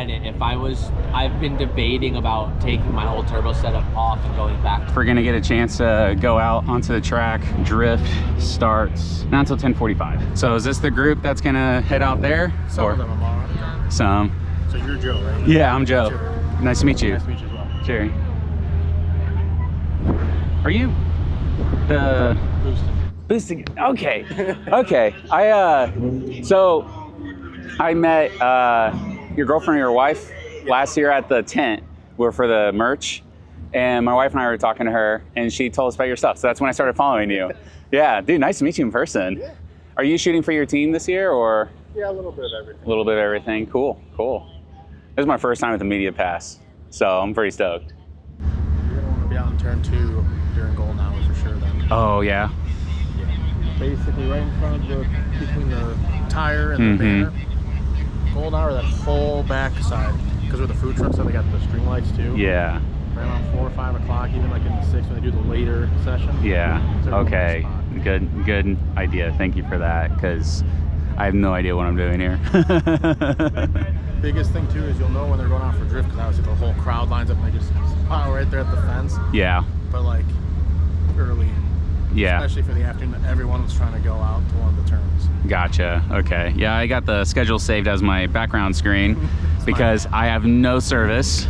Reddit if I've been debating about taking my whole turbo setup off and going back. If we're gonna get a chance to go out onto the track, drift starts not until 10:45. So is this the group that's gonna head out there? Some of them are on. Some. So you're Joe, right? Yeah, I'm Joe. Nice to meet you. Nice to meet you as well. Jerry. Are you the boosting? Okay. Okay. So I met your girlfriend or your wife last year at the tent. We're for the merch, and my wife and I were talking to her, and she told us about your stuff. So that's when I started following you. Yeah, dude, nice to meet you in person. Yeah. Are you shooting for your team this year, or? Yeah, a little bit of everything. A little bit of everything. Cool, cool. This is my first time with the media pass, so I'm pretty stoked. You're gonna want to be out in turn 2 during golden hour for sure then. Oh yeah. Yeah. Basically right in front of between the tire and the banner. Golden hour, that whole back side, because with the food trucks, so they got the string lights too. Yeah. Right around 4 or 5 o'clock, even like in the 6 when they do the later session. Yeah. So Okay. Good idea. Thank you for that, because I have no idea what I'm doing here. Biggest thing too is you'll know when they're going out for drift, because obviously the whole crowd lines up and they just pile right there at the fence. Yeah. But like early. Yeah. Especially for the afternoon, everyone was trying to go out to one of the turns. Gotcha. Okay. Yeah, I got the schedule saved as my background screen because I have no service.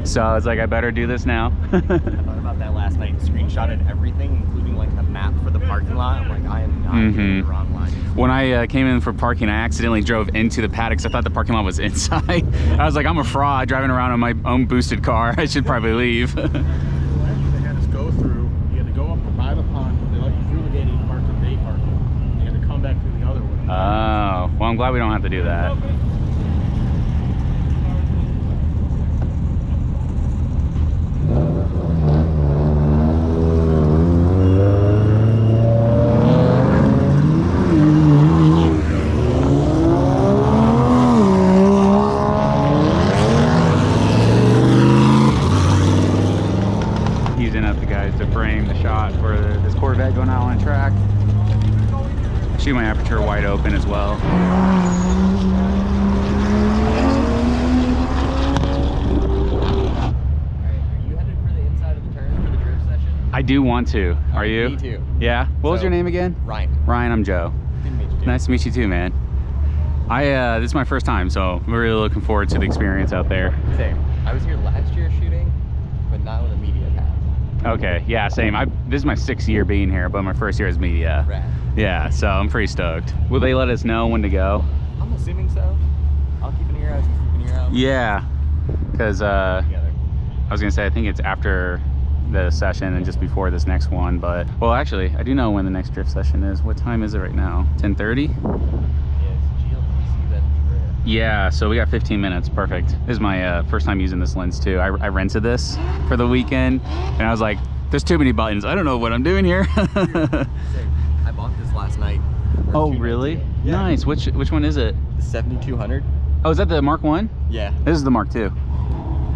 So I was like, I better do this now. I thought about that last night. Screenshotted everything, including like a map for the parking lot. I'm like, I am not getting the wrong line. When I came in for parking, I accidentally drove into the paddock. I thought the parking lot was inside. I was like, I'm a fraud driving around in my own boosted car. I should probably leave. They had us go through. You had to go up by the pond. They let you through the gate and you parked in day parking. You had to come back through the other way. Oh, well, I'm glad we don't have to do that. See my aperture wide open as well. Are you headed for the inside of the turn for the drift session? I do want to. Are you? Me too. Yeah? What was your name again? Ryan. Ryan, I'm Joe. Didn't meet you too. Nice to meet you too, man. This is my first time, so I'm really looking forward to the experience out there. Same. I was here last year shooting, but not with a media pass. Okay, yeah, same. This is my 6th year being here, but my first year as media. Rad. Yeah, so I'm pretty stoked. Will they let us know when to go? I'm assuming so. I'll keep an ear out. You keep an ear out. Yeah, because I Together. was gonna say I think it's after the session and just before this next one, but well, actually, I do know when the next drift session is. What time is it right now? 10:30? Yeah, it's GLTC, that'd be rare. Yeah, so we got 15 minutes. Perfect. This is my first time using this lens too. I rented this for the weekend, and I was like, "There's too many buttons. I don't know what I'm doing here." Same. I bought this last night. Oh, really? Yeah. Nice. Which one is it? The 7200. Oh, is that the Mark 1? Yeah. This is the Mark 2.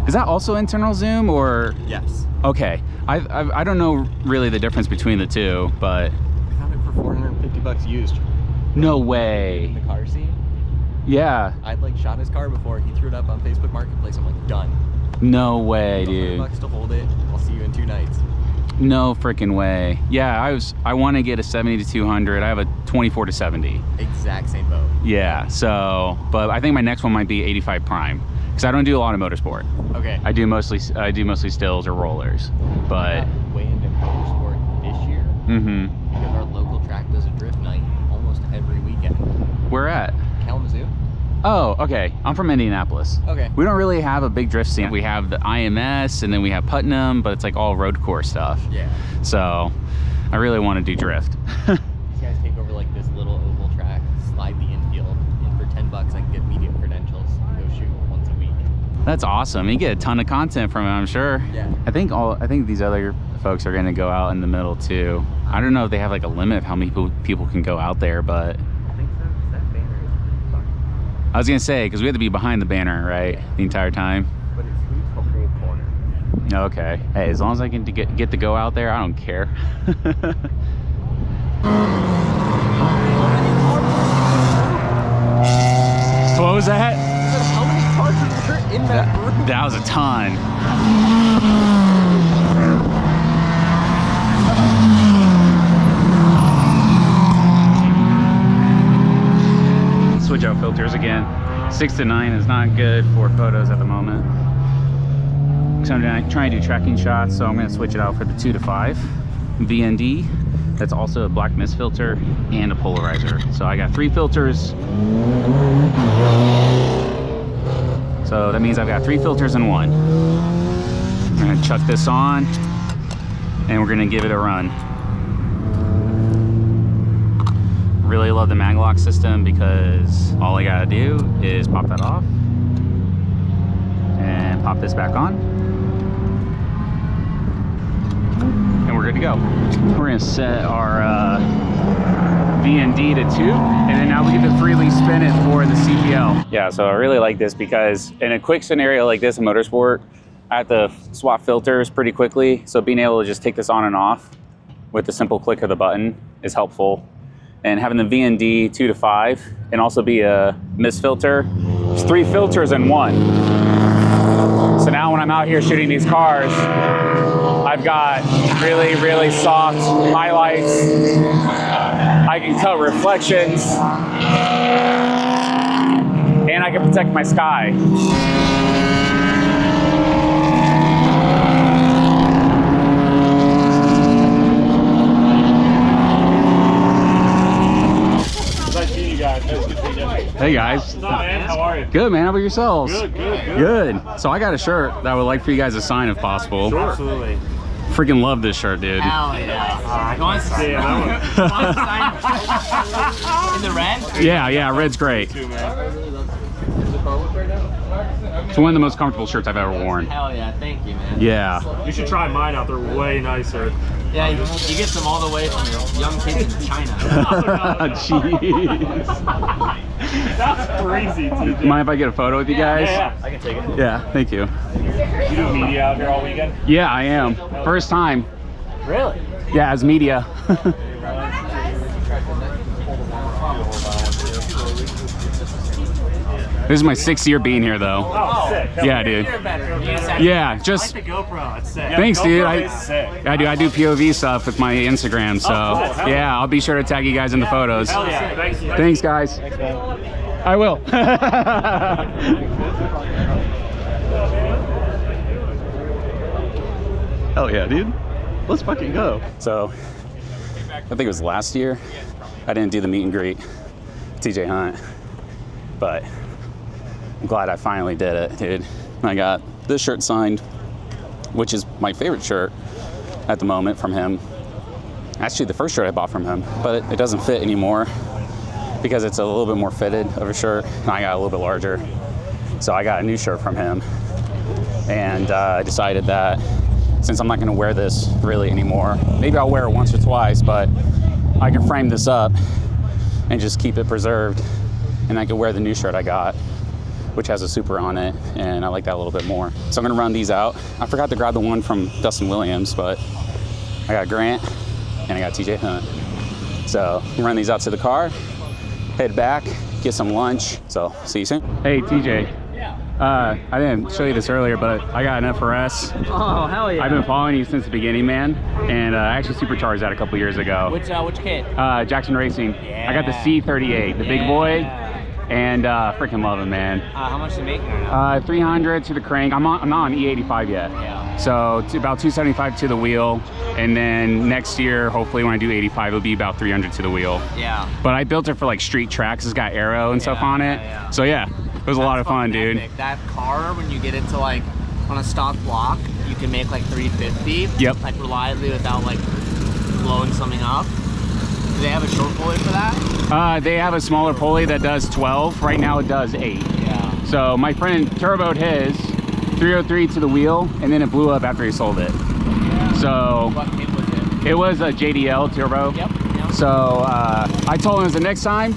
Is that also internal zoom or? Yes. Okay. I don't know really the difference between the two, but. I found it for $450 used. No way. In the car seat. Yeah. I'd like shot his car before. He threw it up on Facebook Marketplace. I'm like, done. No way, dude. $100 to hold it. I'll see you in 2 nights. No freaking way. Yeah, I want to get a 70-200. I have a 24-70. Exact same boat. Yeah. So, but I think my next one might be 85 prime because I don't do a lot of motorsport. Okay. I do mostly stills or rollers, but. Way into motorsport this year. Because our local track does a drift night almost every weekend. Where at? Kalamazoo. Oh, okay. I'm from Indianapolis. Okay. We don't really have a big drift scene. We have the IMS and then we have Putnam, but it's like all road course stuff. Yeah. So I really want to do drift. These guys take over like this little oval track, slide the infield, and for $10 I can get media credentials and go shoot once a week. That's awesome. You get a ton of content from it, I'm sure. Yeah. I think these other folks are going to go out in the middle too. I don't know if they have like a limit of how many people can go out there, but I think so. That banner is pretty fun. I was gonna say, because we had to be behind the banner, right? Yeah. The entire time. But it sweeps the whole corner. Okay. Hey, as long as I can get to go out there, I don't care. What was that? How many cars are That was a ton. Switch out filters again. 6 to 9 is not good for photos at the moment. So I'm trying to do tracking shots, so I'm going to switch it out for the 2 to 5 VND. That's also a black mist filter and a polarizer. So I got 3 filters. So that means I've got 3 filters in one. I'm going to chuck this on and we're going to give it a run. Really love the mag lock system because all I gotta do is pop that off and pop this back on and we're good to go. We're gonna set our VND to 2 and then now we get to freely spin it for the CPL. Yeah, so I really like this because in a quick scenario like this in motorsport, I have to swap filters pretty quickly, so being able to just take this on and off with the simple click of the button is helpful. And having the VND 2 to 5 and also be a mist filter, it's 3 filters in one. So now when I'm out here shooting these cars, I've got really, really soft highlights. I can cut reflections and I can protect my sky. Hey guys. What's up, man? How are you? Good, man. How about yourselves? Good. Good. So I got a shirt that I would like for you guys to sign if possible. Sure. Absolutely. Freaking love this shirt, dude. Hell yeah. You want to see it? In the red? Yeah, red's great. It's one of the most comfortable shirts I've ever worn. Hell yeah, thank you, man. Yeah. You should try mine out. They're way nicer. Yeah, you get them all the way from young kids in China. Jeez. That's crazy, TJ. Mind if I get a photo with you guys? Yeah. I can take it. Yeah, thank you. You do media out here all weekend? Yeah, I am. First time. Really? Yeah, as media. This is my 6th year being here, though. Oh, sick. Yeah, dude. You're better. Yeah, just. I like the GoPro. It's sick. Thanks, dude. GoPro is sick. I do POV stuff with my Instagram, so cool. yeah, I'll be sure to tag you guys in the photos. Hell yeah. Thanks. Thanks, guys. Thanks, man. I will. Hell yeah, dude. Let's fucking go. So, I think it was last year, I didn't do the meet and greet, TJ Hunt, but I'm glad I finally did it, dude. I got this shirt signed, which is my favorite shirt at the moment from him. Actually, the first shirt I bought from him, but it doesn't fit anymore because it's a little bit more fitted of a shirt, and I got a little bit larger. So I got a new shirt from him, and I decided that since I'm not gonna wear this really anymore, maybe I'll wear it once or twice, but I can frame this up and just keep it preserved, and I can wear the new shirt I got, which has a super on it, and I like that a little bit more. So I'm gonna run these out. I forgot to grab the one from Dustin Williams, but I got Grant and I got TJ Hunt. So I'm run these out to the car, head back, get some lunch. So see you soon. Hey TJ. Yeah. I didn't show you this earlier, but I got an FRS. Oh, hell yeah. I've been following you since the beginning, man, and I actually supercharged that a couple years ago. Which kit? Jackson Racing. Yeah. I got the C38, the big boy. And freaking love it, man. How much they making right now? 300 to the crank. I'm not on E85 yet. Yeah. So it's about 275 to the wheel, and then next year, hopefully when I do 85, it'll be about 300 to the wheel. Yeah. But I built it for like street tracks. It's got aero and stuff on it. Yeah. So yeah, it was a lot of fun, dude. Epic. That car, when you get into like on a stock block, you can make like 350. Yep. Like reliably without like blowing something up. Do they have a short pulley for that? They have a smaller pulley that does 12. Right now it does 8. Yeah. So my friend turboed his 303 to the wheel, and then it blew up after he sold it. So What kit was it? it was a JDL turbo. Yep. So I told him the next time,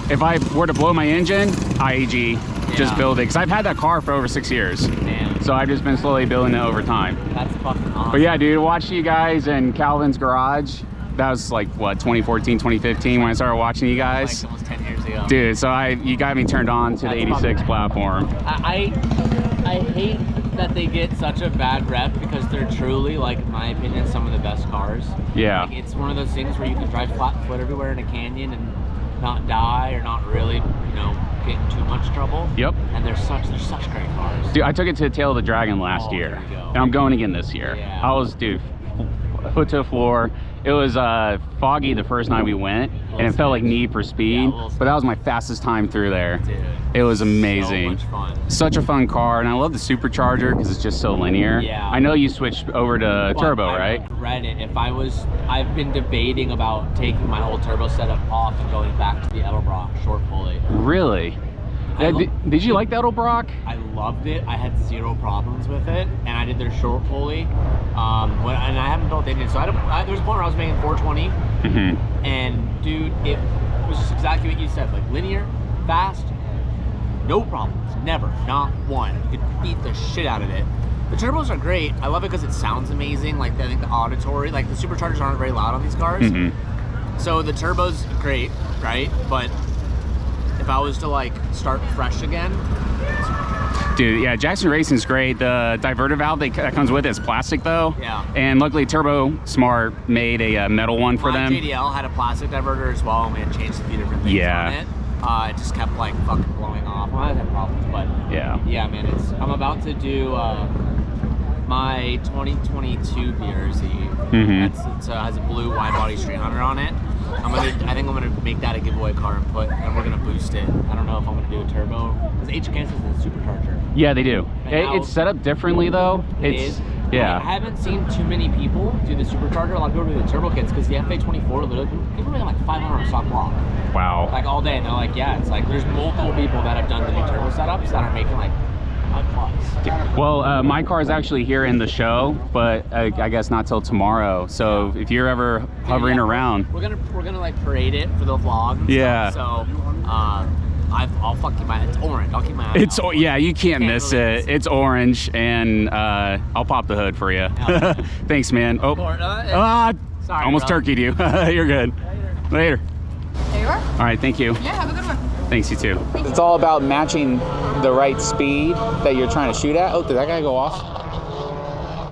if I were to blow my engine, IAG, just build it. Because I've had that car for over 6 years. Damn. So I've just been slowly building it over time. That's fucking awesome. But yeah, dude, watched you guys in Calvin's garage. That was like, what, 2014, 2015 when I started watching you guys? Like almost 10 years ago. Dude, so you got me turned on to the 86 platform. I I hate that they get such a bad rep because they're truly, like, in my opinion, some of the best cars. Yeah. Like, it's one of those things where you can drive flat foot everywhere in a canyon and not die or not really, you know, get in too much trouble. Yep. And they're such great cars. Dude, I took it to Tail of the Dragon last Oh, year, there you go. and I'm going again this year. Yeah. I was, dude, foot to the floor. It was foggy the first night we went, and it felt like Need for Speed, but that was my fastest time through there. Dude, It was amazing. so much fun. Such a fun car, and I love the supercharger because it's just so linear. Yeah. I know you switched over to But turbo, I right? regret it. I've been debating about taking my whole turbo setup off and going back to the Edelbrock short pulley. Really? Yeah, did you like the Edelbrock? I loved it. I had zero problems with it, and I did their short pulley. And I haven't built anything, so there was a point where I was making 420, and dude, it was just exactly what you said, like linear, fast, no problems, never, not one. You could beat the shit out of it. The turbos are great. I love it because it sounds amazing. Like, I think the auditory, like the superchargers aren't very loud on these cars. So the turbo's great, right? But if I was to like start fresh again, Dude, yeah, Jackson Racing's great. The diverter valve that comes with it is plastic though. Yeah. And luckily Turbo Smart made a metal one for my them. JDL had a plastic diverter as well, and we had changed a few different things Yeah. on it. It just kept like fucking blowing off. Well, I had problems, but yeah, man, I'm about to do my 2022 BRZ. It has a blue wide body street hunter on it. I think I'm gonna make that a giveaway car and we're gonna boost it. I don't know if I'm gonna do a turbo because HKS is a supercharger. Yeah, they do. Now- It's set up differently though. It It's is. yeah. I haven't seen too many people do the supercharger. A lot of people do the turbo kits because the FA24 literally people are making like 500 on a stock block, Wow. like all day. And they're like, yeah, it's like there's multiple people that have done the new turbo setups that are making like $100. Well, my car is actually here in the show, but I guess not till tomorrow. So if you're ever hovering around, we're gonna like parade it for the vlog. And Yeah. Stuff. So I'll fuck keep my. It's orange. I'll keep my. Eye out. yeah, you can't miss really it. miss it. It's orange, and I'll pop the hood for you. Yeah. Thanks, man. Oh, Sorry, almost bro. turkeyed you. You're good. Later. There you are. All right, thank you. Yeah, have a good one. Thanks, you too. It's all about matching the right speed that you're trying to shoot at. Oh, did that guy go off?